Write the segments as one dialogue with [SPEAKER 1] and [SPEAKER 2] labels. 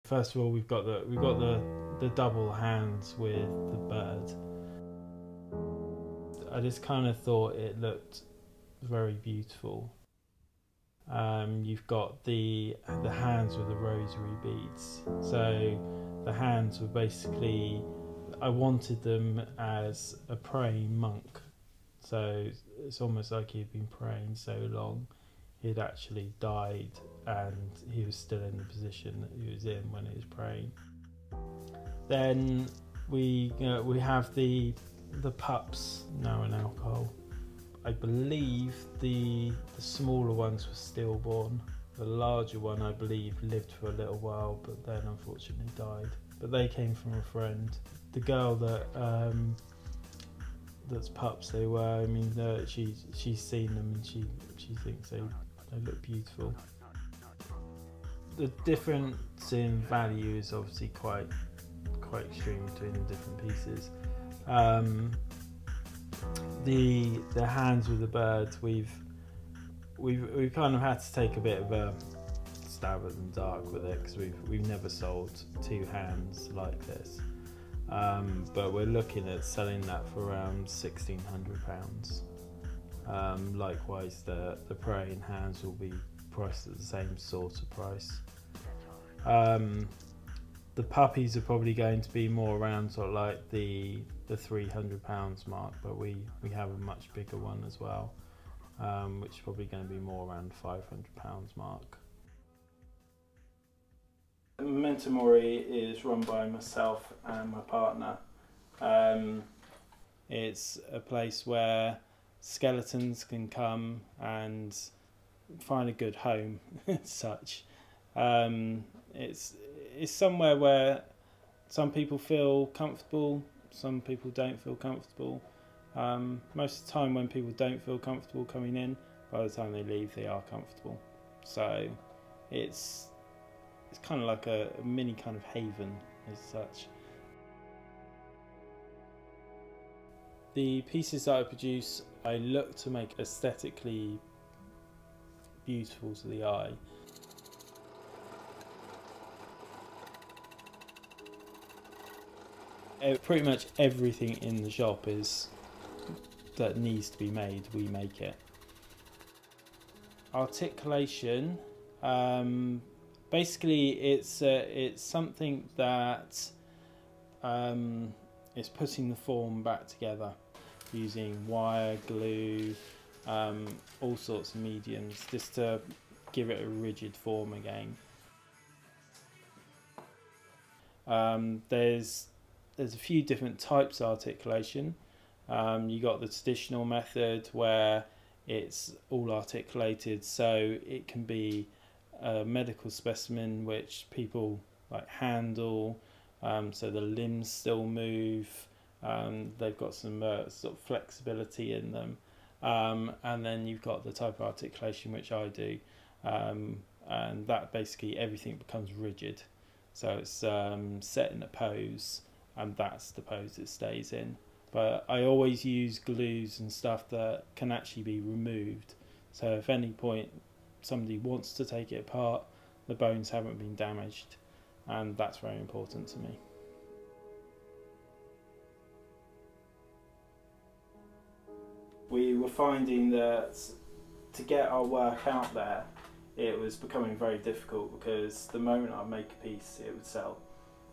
[SPEAKER 1] First of all, we've got the double hands with the bird. I just kind of thought it looked very beautiful. You've got the hands with the rosary beads. So the hands were basically, I wanted them as a praying monk. So it's almost like he'd been praying so long, he'd actually died and he was still in the position that he was in when he was praying. Then we have the pups now in alcohol. I believe the smaller ones were stillborn. The larger one, I believe, lived for a little while, but then unfortunately died. But they came from a friend. The girl that's pups they were. I mean, she's seen them and she thinks they look beautiful. The difference in value is obviously quite extreme between the different pieces. The hands with the birds, we've kind of had to take a bit of a stab at the dark with it, because we've never sold two hands like this, but we're looking at selling that for around £1,600. Likewise, the praying hands will be priced at the same sort of price. The puppies are probably going to be more around sort of like the £300 mark, but we have a much bigger one as well, which is probably going to be more around £500 mark. Memento Mori is run by myself and my partner. It's a place where skeletons can come and find a good home as such. It's somewhere where some people feel comfortable, some people don't feel comfortable. Most of the time when people don't feel comfortable coming in, by the time they leave they are comfortable. So it's kind of like a mini kind of haven as such. The pieces that I produce, I look to make aesthetically beautiful to the eye. Pretty much everything in the shop that needs to be made, we make it. Articulation, basically it's something that is putting the form back together using wire, glue, all sorts of mediums, just to give it a rigid form again. There's a few different types of articulation. You got the traditional method where it's all articulated, so it can be a medical specimen which people like handle, so the limbs still move, they've got some sort of flexibility in them, and then you've got the type of articulation which I do, and that basically everything becomes rigid, so it's set in a pose, and that's the pose it stays in. But I always use glues and stuff that can actually be removed, so if at any point somebody wants to take it apart, the bones haven't been damaged, and that's very important to me. We were finding that to get our work out there, it was becoming very difficult, because the moment I make a piece it would sell.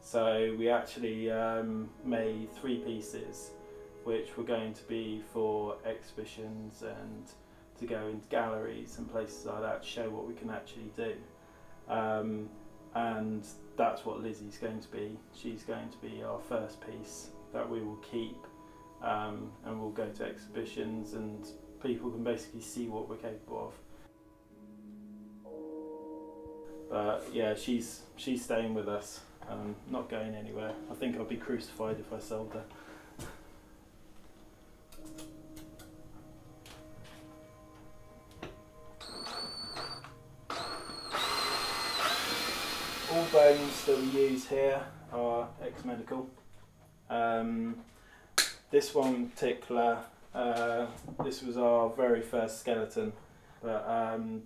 [SPEAKER 1] So we actually made 3 pieces which were going to be for exhibitions and to go into galleries and places like that to show what we can actually do. And that's what Lizzie's going to be. She's going to be our first piece that we will keep, and we'll go to exhibitions and people can basically see what we're capable of. But yeah, she's staying with us, not going anywhere. I think I'd be crucified if I sold her. All bones that we use here are ex-medical. This one in particular, this was our very first skeleton, but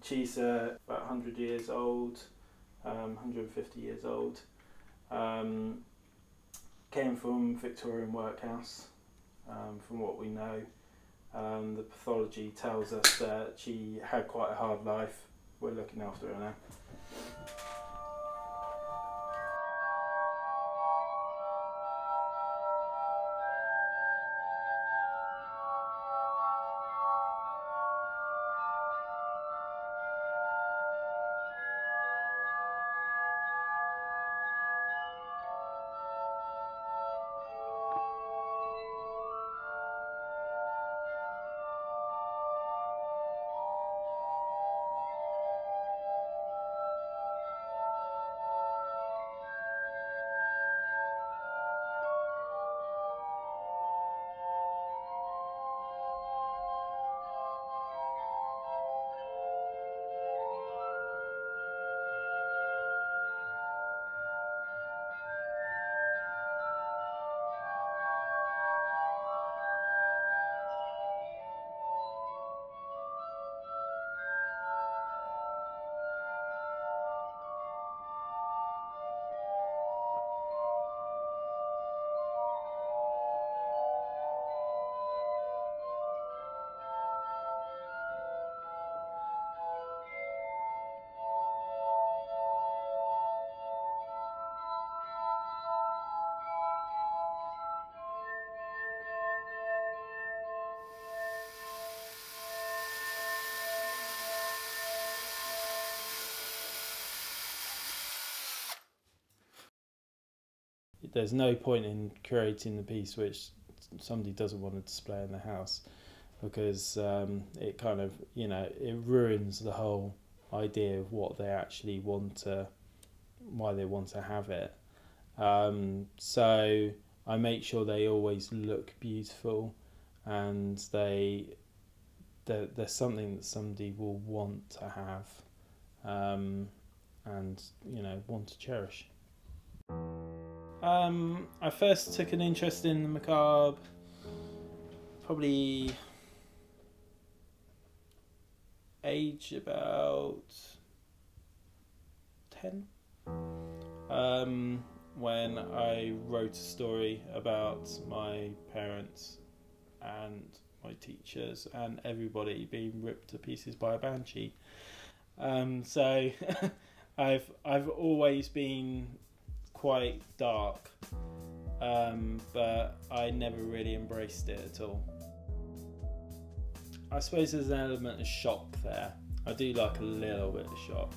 [SPEAKER 1] she's about 100 years old. 150 years old. Came from Victorian workhouse, from what we know. The pathology tells us that she had quite a hard life. We're looking after her now. There's no point in creating the piece which somebody doesn't want to display in the house, because it kind of, it ruins the whole idea of what they actually want to, why they want to have it. So I make sure they always look beautiful, and there's something that somebody will want to have, and want to cherish. I first took an interest in the macabre probably age about 10, when I wrote a story about my parents and my teachers and everybody being ripped to pieces by a banshee. So I've always been quite dark, but I never really embraced it at all. I suppose there's an element of shock there. I do like a little bit of shock,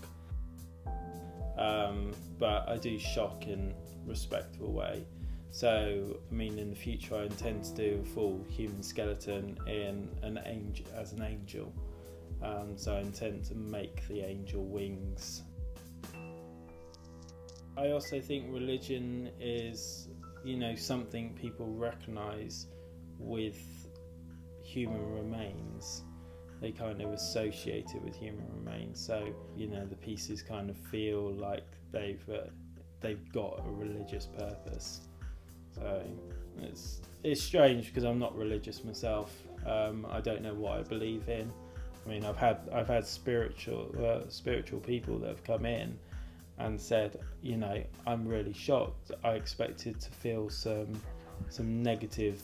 [SPEAKER 1] but I do shock in a respectful way. So, I mean, in the future I intend to do a full human skeleton in an angel. So I intend to make the angel wings. I also think religion is, something people recognise with human remains. They kind of associate it with human remains. So, the pieces kind of feel like they've got a religious purpose. So it's strange because I'm not religious myself. I don't know what I believe in. I mean, I've had spiritual people that have come in and said, I'm really shocked. I expected to feel some negative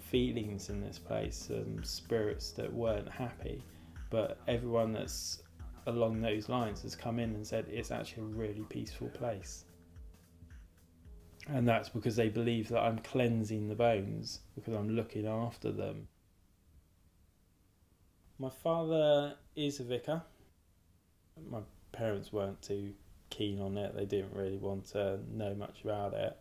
[SPEAKER 1] feelings in this place, some spirits that weren't happy, but everyone that's along those lines has come in and said it's actually a really peaceful place. And that's because they believe that I'm cleansing the bones, because I'm looking after them. My father is a vicar. My parents weren't too keen on it. They didn't really want to know much about it,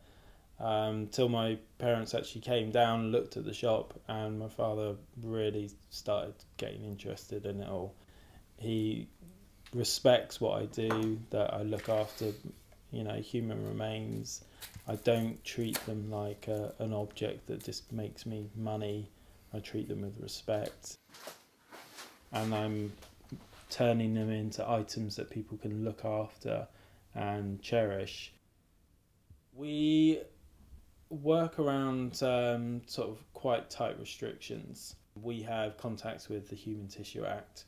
[SPEAKER 1] till my parents actually came down and looked at the shop, and my father really started getting interested in it all. He respects what I do, that I look after human remains. I don't treat them like an object that just makes me money. I treat them with respect, and I'm turning them into items that people can look after and cherish. We work around sort of quite tight restrictions. We have contacts with the Human Tissue Act,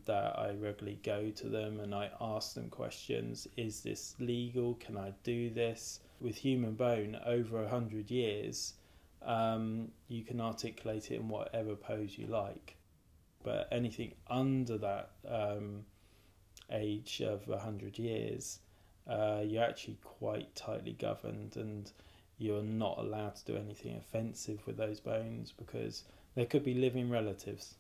[SPEAKER 1] that I regularly go to them and I ask them questions. Is this legal? Can I do this? With human bone, over 100 years, you can articulate it in whatever pose you like. But anything under that age of 100 years, you're actually quite tightly governed, and you're not allowed to do anything offensive with those bones because they could be living relatives.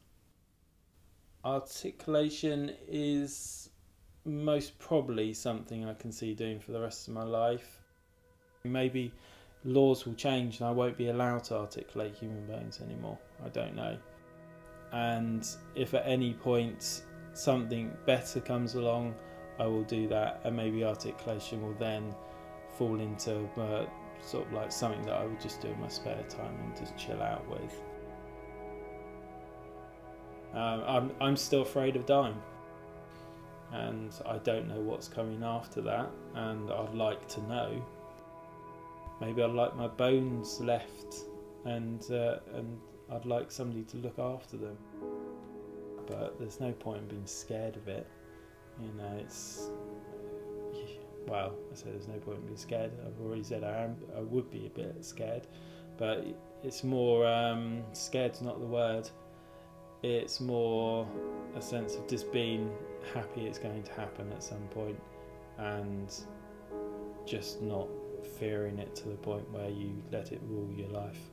[SPEAKER 1] Articulation is most probably something I can see doing for the rest of my life. Maybe laws will change and I won't be allowed to articulate human bones anymore. I don't know. And if at any point something better comes along, I will do that, and maybe articulation will then fall into sort of like something that I would just do in my spare time and just chill out with. I'm still afraid of dying, and I don't know what's coming after that, and I'd like to know. Maybe I'd like my bones left, and I'd like somebody to look after them. But there's no point in being scared of it. You know, well, I said there's no point in being scared. I've already said I would be a bit scared, but it's more scared's not the word. It's more a sense of just being happy it's going to happen at some point, and just not fearing it to the point where you let it rule your life.